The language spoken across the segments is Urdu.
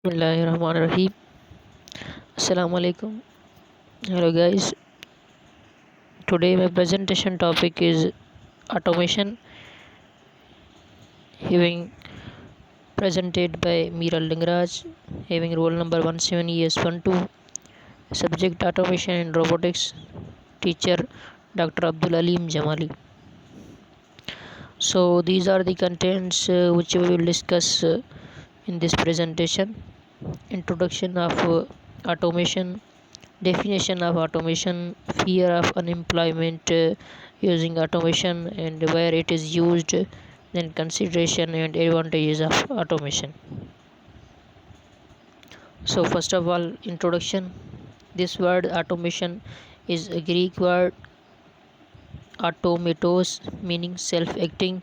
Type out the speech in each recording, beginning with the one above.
بسم اللہ الرحمن الرحیم. السلام علیکم. Hello guys. Today my presentation topic is automation, having presented by Meeral Lingraj, having roll number 17ES12, subject automation and robotics, teacher Dr. Abdul Alim Jamali. So these are the contents which we will discuss in this presentation. Introduction of automation, definition of automation, fear of unemployment using automation and where it is used, then consideration and advantages of automation. So first of all, introduction. This word automation is a Greek word automatos meaning self acting,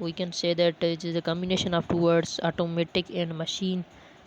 we can say that it is a combination of two words automatic and machine.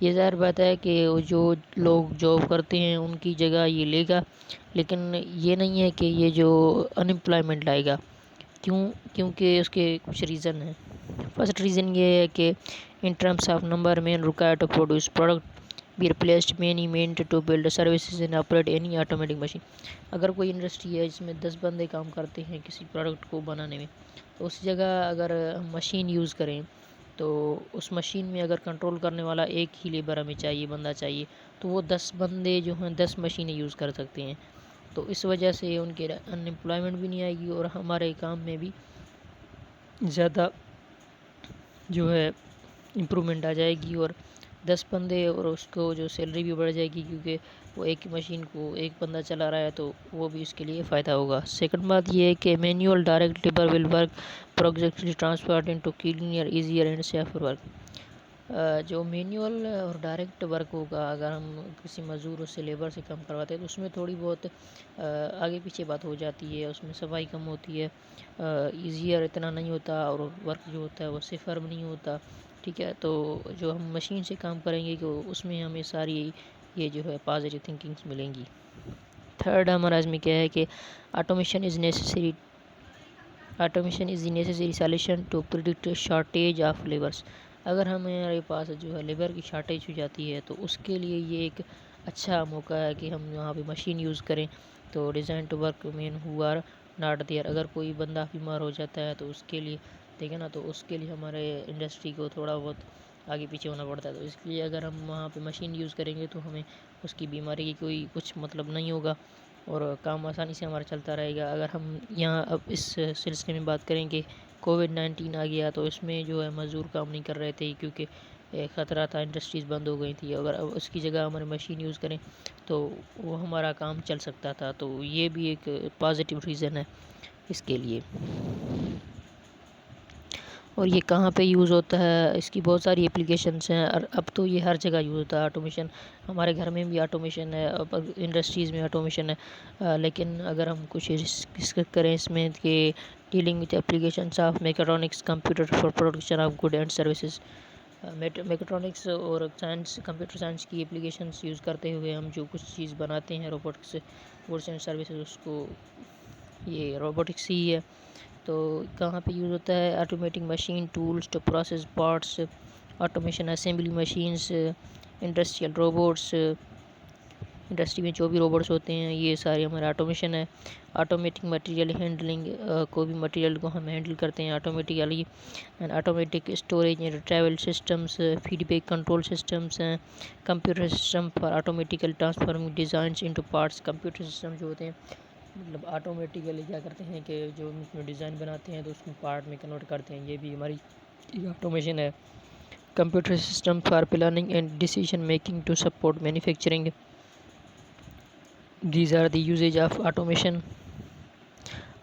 یہ ظاہر بات ہے کہ جو لوگ جاب کرتے ہیں ان کی جگہ یہ لے گا، لیکن یہ نہیں ہے کہ یہ جو انمپلائمنٹ لائے گا۔ کیونکہ اس کے کچھ ریزن ہیں۔ فرسٹ ریزن یہ ہے کہ in terms of number men require to produce product be replaced maintenance to build services and operate any automatic machine. اگر کوئی انڈسٹری ہے جس میں 10 بندے کام کرتے ہیں کسی پروڈکٹ کو بنانے میں، تو اس جگہ اگر ہم مشین یوز کریں تو اس مشین میں اگر کنٹرول کرنے والا ایک ہی لیبر ہمیں چاہیے، بندہ چاہیے، تو وہ 10 بندے جو ہیں 10 مشینیں یوز کر سکتے ہیں۔ تو اس وجہ سے ان کے انمپلائمنٹ بھی نہیں آئے گی اور ہمارے کام میں بھی زیادہ جو ہے امپرومنٹ آ جائے گی، اور 10 بندے اور اس کو جو سیلری بھی بڑھ جائے گی، کیونکہ وہ ایک مشین کو ایک بندہ چلا رہا ہے تو وہ بھی اس کے لیے فائدہ ہوگا۔ سیکنڈ بات یہ ہے کہ manual direct labour will work projectedly transferred into cleaner easier and safer work. جو مینوئل اور ڈائریکٹ ورک ہوگا، اگر ہم کسی مزدور سے لیبر سے کم کرواتے ہیں تو اس میں تھوڑی بہت آگے پیچھے بات ہو جاتی ہے، اس میں صفائی کم ہوتی ہے، ایزیئر اتنا نہیں ہوتا، اور ورک جو ہوتا ہے وہ صفر نہیں ہوتا، ٹھیک ہے۔ تو جو ہم مشین سے کام کریں گے کہ اس میں ہمیں ساری یہ جو ہے پازیٹیو تھنکنگس ملیں گی۔ تھرڈ ہمارا اس میں کیا ہے کہ automation is necessary solution to predict shortage of labours. اگر ہمارے پاس جو ہے لیبر کی شارٹیج ہو جاتی ہے تو اس کے لیے یہ ایک اچھا موقع ہے کہ ہم یہاں پہ مشین یوز کریں۔ تو ڈیزائن ٹو ورک مین ہو آر ناٹ دیئر، اگر کوئی بندہ بیمار ہو جاتا ہے تو اس کے لیے دیکھیں نا، تو اس کے لیے ہمارے انڈسٹری کو تھوڑا بہت آگے پیچھے ہونا پڑتا ہے، تو اس لیے اگر ہم وہاں پہ مشین یوز کریں گے تو ہمیں اس کی بیماری کی کوئی کچھ مطلب نہیں ہوگا اور کام آسانی سے ہمارا چلتا رہے گا۔ اگر ہم یہاں اب اس سلسلے میں بات کریں کہ کووڈ-19 آ گیا تو اس میں جو ہے مزدور کام نہیں کر رہے تھے، کیونکہ خطرہ تھا، انڈسٹریز بند ہو گئی تھی۔ اگر اب اس کی جگہ ہمارے مشین یوز کریں تو وہ ہمارا کام چل سکتا تھا، تو یہ بھی ایک پازیٹیو ریزن ہے اس کے لیے۔ اور یہ کہاں پہ یوز ہوتا ہے، اس کی بہت ساری اپلیکیشنس ہیں، اور اب تو یہ ہر جگہ یوز ہوتا ہے آٹومیشن۔ ہمارے گھر میں بھی آٹومیشن ہے، اب انڈسٹریز میں آٹومیشن ہے، لیکن اگر ہم کچھ ڈسکس کریں اس میں کہ dealing with applications of mechatronics computer for production of good and services. Mechatronics اور سائنس، کمپیوٹر سائنس کی اپلیکیشنس یوز کرتے ہوئے ہم جو کچھ چیز بناتے ہیں روبوٹکس گڈس اینڈ سروسز، اس کو یہ روبوٹکس ہی ہے۔ تو کہاں پہ یوز ہوتا ہے، automating machine tools to process parts, automation assembly machines, industrial robots, industry میں جو بھی روبوٹس ہوتے ہیں یہ سارے ہمارے آٹومیشن ہے۔ آٹومیٹک مٹیریل ہینڈلنگ، کوئی بھی مٹیریل کو ہم ہینڈل کرتے ہیں automatically, and automatic storage and travel systems, feedback control systems ہیں، computer system for automatical transforming designs into parts. Computer system جو ہوتے ہیں مطلب آٹومیٹیکلی کیا کرتے ہیں کہ جو اس میں ڈیزائن بناتے ہیں تو اس کو پارٹ میں کنورٹ کرتے ہیں، یہ بھی ہماری آٹومیشن ہے۔ Computer system for planning and decision making to support manufacturing, these are the usage of automation.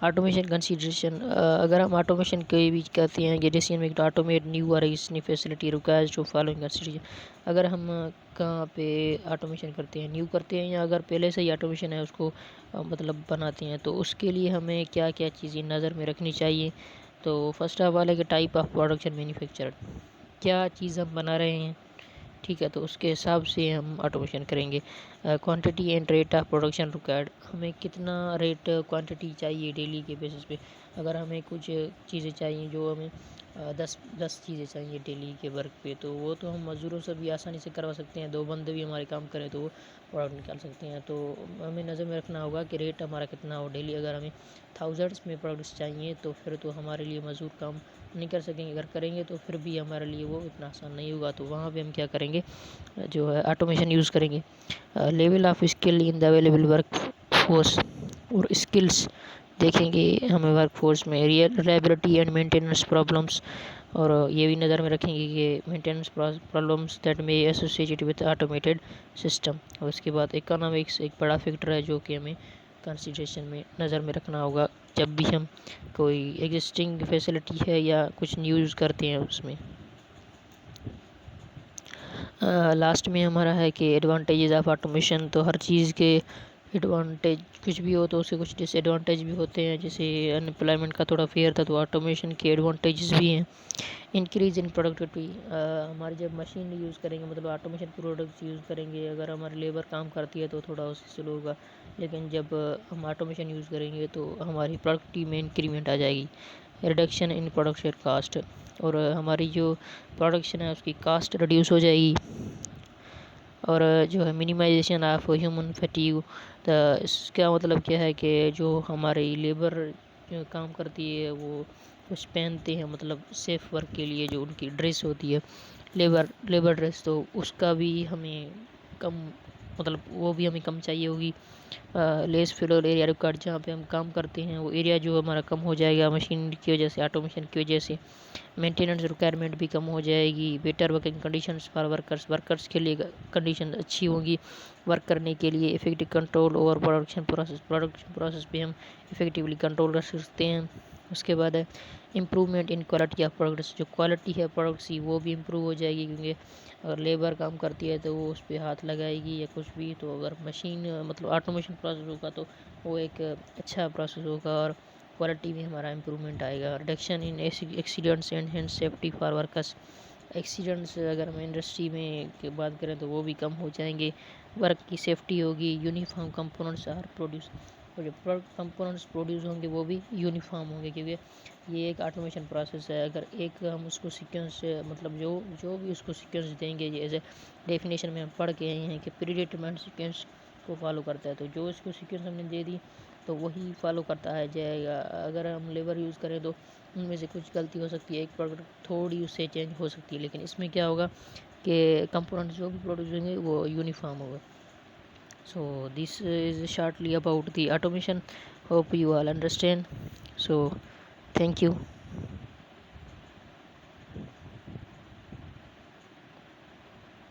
Automation consideration, اگر ہم آٹومیشن کے بھی کہتے ہیں کہ decision make to automate new اور existing facility requires to following consideration. اگر ہم کہاں پہ آٹومیشن کرتے ہیں، نیو کرتے ہیں، یا اگر پہلے سے ہی آٹومیشن ہے اس کو مطلب بناتے ہیں، تو اس کے لیے ہمیں کیا کیا چیزیں نظر میں رکھنی چاہیے۔ تو فرسٹ آف آل ہے کہ ٹائپ آف پروڈکشن مینوفیکچرڈ، کیا چیز ہم بنا رہے ہیں، ٹھیک ہے، تو اس کے حساب سے ہم آٹومیشن کریں گے۔ Quantity and rate of production required, ہمیں کتنا ریٹ کوانٹٹی چاہیے ڈیلی کے بیسس پہ۔ اگر ہمیں کچھ چیزیں چاہیے جو ہمیں 10 چیزیں چاہیے ڈیلی کے ورک پہ، تو وہ تو ہم مزدوروں سے بھی آسانی سے کروا سکتے ہیں، 2 بندے بھی ہمارے کام کریں تو وہ پروڈکٹ نکال سکتے ہیں۔ تو ہمیں نظر میں رکھنا ہوگا کہ ریٹ ہمارا کتنا ہو ڈیلی۔ اگر ہمیں تھاؤزنڈس میں پروڈکٹس چاہیے تو پھر تو ہمارے لیے مزدور کام نہیں کر سکیں گے، اگر کریں گے تو پھر بھی ہمارے لیے وہ اتنا آسان نہیں ہوگا، تو وہاں پہ ہم کیا کریں گے، جو ہے آٹومیشن یوز کریں گے۔ Level of skill in the available work force, اور اسکلس دیکھیں گے ہمیں ورک فورس میں، ریلائبلٹی اینڈ مینٹیننس پرابلمس، اور یہ بھی نظر میں رکھیں گے کہ مینٹیننس پرابلمس دیٹ میں ایسوسیٹڈ وتھ آٹومیٹڈ سسٹم۔ اور اس کے بعد اکنامکس ایک بڑا فیکٹر ہے جو کہ ہمیں کنسیڈریشن میں نظر میں رکھنا ہوگا جب بھی ہم کوئی ایگزسٹنگ فیسلٹی ہے یا کچھ نیو یوز کرتے ہیں اس میں۔ لاسٹ میں ہمارا ہے کہ ایڈوانٹیجز آف آٹومیشن، تو ہر چیز کے ایڈوانٹیج کچھ بھی ہو تو اس کے کچھ ڈس ایڈوانٹیج بھی ہوتے ہیں. جیسے ان امپلائمنٹ کا تھوڑا فیئر تھا تو آٹومیشن کے ایڈوانٹیجز بھی ہیں. انکریز ان پروڈکٹیوٹی، ہماری جب مشین یوز کریں گے مطلب آٹومیشن پروڈکٹس یوز کریں گے، اگر ہماری لیبر کام کرتی ہے تو تھوڑا اس سے سلو ہوگا، لیکن جب ہم آٹومیشن یوز کریں گے تو ہماری پروڈکٹی میں انکریمنٹ آ جائے گی. ریڈکشن ان پروڈکشن کاسٹ، اور ہماری جو پروڈکشن ہے اس کی کاسٹ ریڈیوس ہو جائے گی. اور جو ہے منیمائزیشن آف ہیومن فیٹیگ، تو اس کا مطلب کیا ہے کہ جو ہماری لیبر جو کام کرتی ہے وہ کچھ پہنتے ہیں مطلب سیف ورک کے لیے، جو ان کی ڈریس ہوتی ہے لیبر ڈریس، تو اس کا بھی ہمیں کم مطلب وہ بھی ہمیں کم چاہیے ہوگی. لیس فلور ایریا ریکارڈ، جہاں پہ ہم کام کرتے ہیں وہ ایریا جو ہمارا کم ہو جائے گا مشین کی وجہ سے، آٹومیشن کی وجہ سے. مینٹیننس ریکوائرمنٹ بھی کم ہو جائے گی. Better working conditions for workers کے لیے کنڈیشن اچھی ہوں گی ورک کرنے کے لیے. Effective control over production process پہ ہم افیکٹیولی کنٹرول کر سکتے ہیں. اس کے بعد ہے improvement in quality of products, جو کوالٹی ہے پروڈکٹس کی وہ بھی امپروو ہو جائے گی، کیونکہ اگر لیبر کام کرتی ہے تو وہ اس پہ ہاتھ لگائے گی یا کچھ بھی، تو اگر مشین مطلب آٹومیشن پروسیس ہوگا تو وہ ایک اچھا پروسیس ہوگا اور کوالٹی میں ہمارا امپرومنٹ آئے گا. Reduction in accidents and hand safety for workers, accidents اگر ہم انڈسٹری میں کی بات کریں تو وہ بھی کم ہو جائیں گے. ورک کی سیفٹی ہوگی. یونیفارم کمپوننٹس آر پروڈیوس، اور جو کمپوننٹس پروڈیوس ہوں گے وہ بھی یونیفارم ہوں گے، کیونکہ یہ ایک آٹومیشن پروسیس ہے. اگر ایک ہم اس کو سیکوینس مطلب جو بھی اس کو سیکوینس دیں گے، جیسے ڈیفینیشن میں ہم پڑھ کے آئے ہیں کہ پری ڈیٹرمنٹ سیکوینس کو فالو کرتا ہے، تو جو اس کو سیکوینس ہم نے دے دی تو وہی فالو کرتا ہے جائے گا. اگر ہم لیبر یوز کریں تو ان میں سے کچھ غلطی ہو سکتی ہے، ایک پروڈکٹ تھوڑی اس سے چینج ہو سکتی ہے، لیکن اس میں کیا ہوگا کہ کمپوننٹس جو بھی پروڈیوس ہوں گے وہ یونیفارم ہوگا. So this is shortly about the automation. Hope you all understand. So thank you.